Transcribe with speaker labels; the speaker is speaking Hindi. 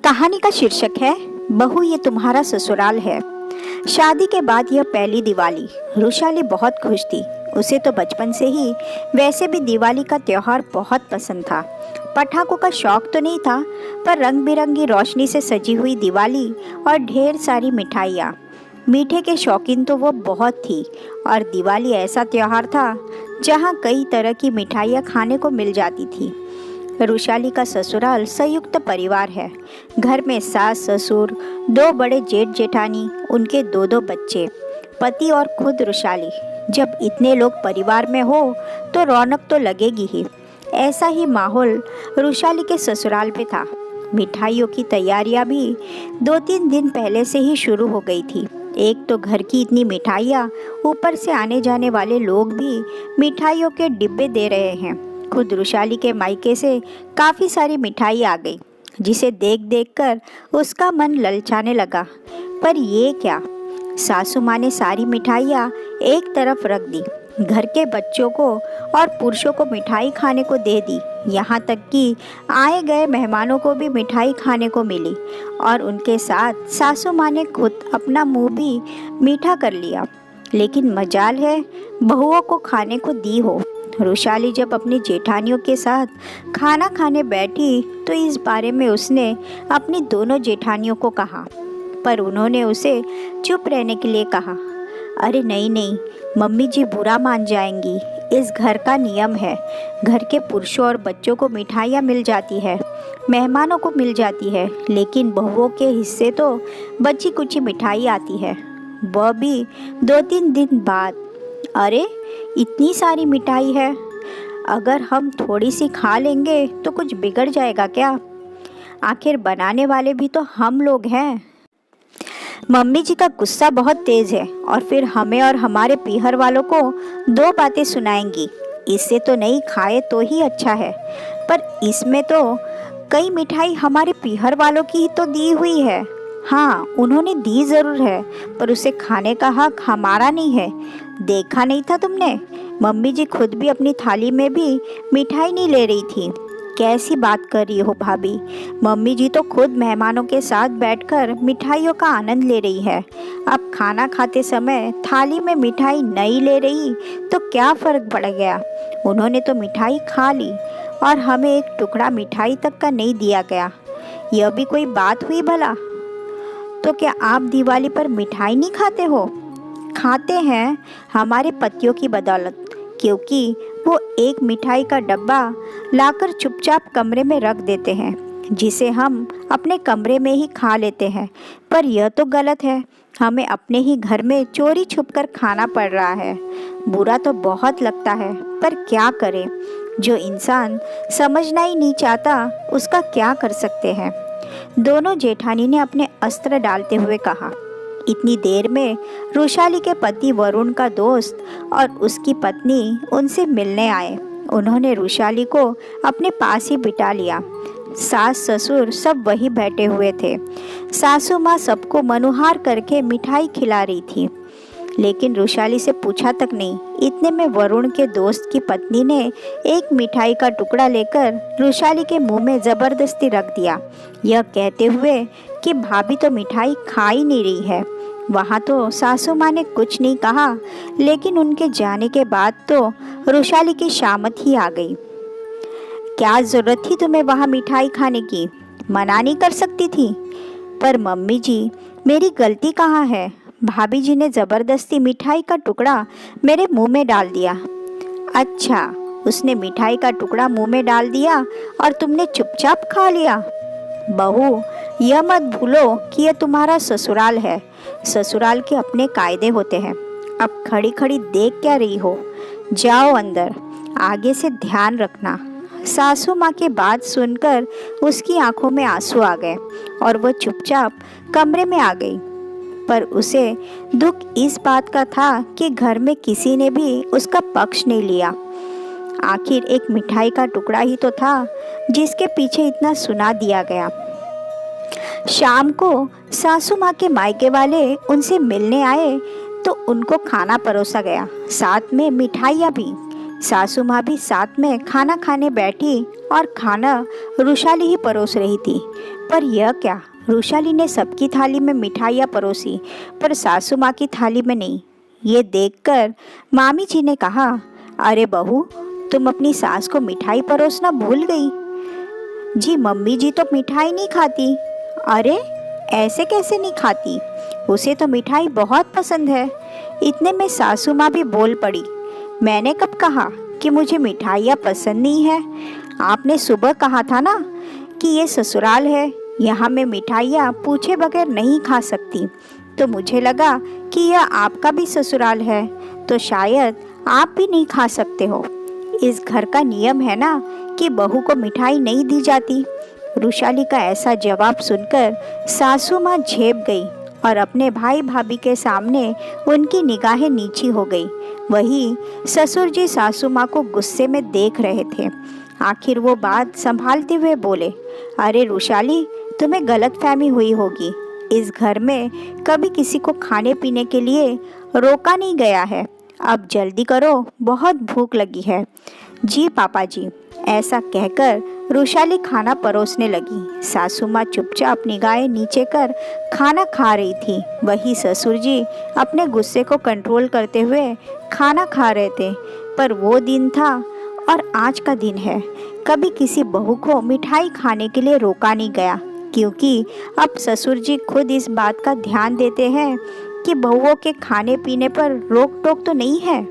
Speaker 1: कहानी का शीर्षक है बहू ये तुम्हारा ससुराल है। शादी के बाद यह पहली दिवाली। रुशाली बहुत खुश थी। उसे तो बचपन से ही वैसे भी दिवाली का त्योहार बहुत पसंद था। पटाखों का शौक तो नहीं था, पर रंग बिरंगी रोशनी से सजी हुई दिवाली और ढेर सारी मिठाइयाँ। मीठे के शौकीन तो वो बहुत थी, और दिवाली ऐसा त्योहार था जहाँ कई तरह की मिठाइयाँ खाने को मिल जाती थी। रुशाली का ससुराल संयुक्त परिवार है। घर में सास ससुर, दो बड़े जेठ जेठानी, उनके दो दो बच्चे, पति और खुद रुशाली। जब इतने लोग परिवार में हो तो रौनक तो लगेगी ही। ऐसा ही माहौल रुशाली के ससुराल पे था। मिठाइयों की तैयारियां भी 2-3 दिन पहले से ही शुरू हो गई थी। एक तो घर की इतनी मिठाइयाँ, ऊपर से आने जाने वाले लोग भी मिठाइयों के डिब्बे दे रहे हैं। खुद रुशाली के मायके से काफ़ी सारी मिठाई आ गई, जिसे देख देख कर उसका मन ललचाने लगा। पर ये क्या, सासू माँ ने सारी मिठाइयाँ एक तरफ रख दी, घर के बच्चों को और पुरुषों को मिठाई खाने को दे दी। यहाँ तक कि आए गए मेहमानों को भी मिठाई खाने को मिली, और उनके साथ सासू माँ ने खुद अपना मुंह भी मीठा कर लिया। लेकिन मजाल है बहुओं को खाने को दी हो। रुशाली जब अपनी जेठानियों के साथ खाना खाने बैठी तो इस बारे में उसने अपनी दोनों जेठानियों को कहा, पर उन्होंने उसे चुप रहने के लिए कहा। अरे नहीं नहीं, मम्मी जी बुरा मान जाएंगी। इस घर का नियम है, घर के पुरुषों और बच्चों को मिठाइयाँ मिल जाती है, मेहमानों को मिल जाती है, लेकिन बहुओं के हिस्से तो बची कुची मिठाई आती है, वह भी 2-3 दिन बाद। अरे इतनी सारी मिठाई है, अगर हम थोड़ी सी खा लेंगे तो कुछ बिगड़ जाएगा क्या? आखिर बनाने वाले भी तो हम लोग हैं। मम्मी जी का गुस्सा बहुत तेज है, और फिर हमें और हमारे पीहर वालों को 2 बातें सुनाएंगी। इससे तो नहीं खाए तो ही अच्छा है, पर इसमें तो कई मिठाई हमारे पीहर वालों की ही तो दी हुई है। हाँ, उन्होंने दी ज़रूर है, पर उसे खाने का हक हमारा नहीं है। देखा नहीं था तुमने? मम्मी जी खुद भी अपनी थाली में भी मिठाई नहीं ले रही थी। कैसी बात कर रही हो भाभी? मम्मी जी तो खुद मेहमानों के साथ बैठकर मिठाइयों का आनंद ले रही है। अब खाना खाते समय थाली में मिठाई नहीं ले रही तो क्या फ़र्क पड़ गया? उन्होंने तो मिठाई खा ली, और हमें एक टुकड़ा मिठाई तक का नहीं दिया गया। यह भी कोई बात हुई भला? तो क्या आप दिवाली पर मिठाई नहीं खाते हो? खाते हैं, हमारे पतियों की बदौलत, क्योंकि वो एक मिठाई का डब्बा लाकर चुपचाप कमरे में रख देते हैं, जिसे हम अपने कमरे में ही खा लेते हैं। पर यह तो गलत है, हमें अपने ही घर में चोरी छुपकर खाना पड़ रहा है। बुरा तो बहुत लगता है, पर क्या करें? जो इंसान समझना ही नहीं चाहता उसका क्या कर सकते हैं। दोनों जेठानी ने अपने अस्त्र डालते हुए कहा। इतनी देर में रुशाली के पति वरुण का दोस्त और उसकी पत्नी उनसे मिलने आए। उन्होंने रुशाली को अपने पास ही बिठा लिया। सास ससुर सब वहीं बैठे हुए थे। सासू माँ सबको मनुहार करके मिठाई खिला रही थी, लेकिन रुशाली से पूछा तक नहीं। इतने में वरुण के दोस्त की पत्नी ने एक मिठाई का टुकड़ा लेकर रुशाली के मुंह में ज़बरदस्ती रख दिया, यह कहते हुए कि भाभी तो मिठाई खा ही नहीं रही है। वहाँ तो सासू माँ ने कुछ नहीं कहा, लेकिन उनके जाने के बाद तो रुशाली की शामत ही आ गई। क्या ज़रूरत थी तुम्हें वहाँ मिठाई खाने की? मना नहीं कर सकती थी? पर मम्मी जी, मेरी गलती कहाँ है? भाभी जी ने ज़बरदस्ती मिठाई का टुकड़ा मेरे मुंह में डाल दिया। अच्छा, उसने मिठाई का टुकड़ा मुंह में डाल दिया और तुमने चुपचाप खा लिया? बहू, यह मत भूलो कि यह तुम्हारा ससुराल है। ससुराल के अपने कायदे होते हैं। अब खड़ी खड़ी देख क्या रही हो? जाओ अंदर, आगे से ध्यान रखना। सासू माँ की बात सुनकर उसकी आंखों में आंसू आ गए, और वह चुपचाप कमरे में आ गई। पर उसे दुख इस बात का था कि घर में किसी ने भी उसका पक्ष नहीं लिया। आखिर एक मिठाई का टुकड़ा ही तो था जिसके पीछे इतना सुना दिया गया। शाम को सासू माँ के मायके वाले उनसे मिलने आए तो उनको खाना परोसा गया, साथ में मिठाइयाँ भी। सासू माँ भी साथ में खाना खाने बैठी और खाना रुशाली ही परोस रही थी। पर यह क्या, रुशाली ने सबकी थाली में मिठाइयाँ परोसी पर सासू माँ की थाली में नहीं। ये देखकर मामी जी ने कहा, अरे बहू, तुम अपनी सास को मिठाई परोसना भूल गई। जी मम्मी जी तो मिठाई नहीं खाती। अरे ऐसे कैसे नहीं खाती, उसे तो मिठाई बहुत पसंद है। इतने में सासू माँ भी बोल पड़ी, मैंने कब कहा कि मुझे मिठाइयाँ पसंद नहीं है? आपने सुबह कहा था ना कि ये ससुराल है, यहाँ मैं मिठाइयाँ पूछे बगैर नहीं खा सकती। तो मुझे लगा कि यह आपका भी ससुराल है, तो शायद आप भी नहीं खा सकते हो। इस घर का नियम है ना कि बहू को मिठाई नहीं दी जाती। रुशाली का ऐसा जवाब सुनकर सासू माँ झेप गई और अपने भाई भाभी के सामने उनकी निगाहें नीची हो गई। वही ससुर जी सासू माँ को गुस्से में देख रहे थे। आखिर वो बात संभालते हुए बोले, अरे रुशाली, तुम्हें गलतफहमी हुई होगी। इस घर में कभी किसी को खाने पीने के लिए रोका नहीं गया है। अब जल्दी करो, बहुत भूख लगी है। जी पापा जी, ऐसा कहकर रुशाली खाना परोसने लगी। सासू माँ चुपचाप निगाहें नीचे कर खाना खा रही थी। वही ससुर जी अपने गुस्से को कंट्रोल करते हुए खाना खा रहे थे। पर वो दिन था और आज का दिन है, कभी किसी बहू को मिठाई खाने के लिए रोका नहीं गया, क्योंकि अब ससुर जी खुद इस बात का ध्यान देते हैं कि बहुओं के खाने पीने पर रोक टोक तो नहीं है।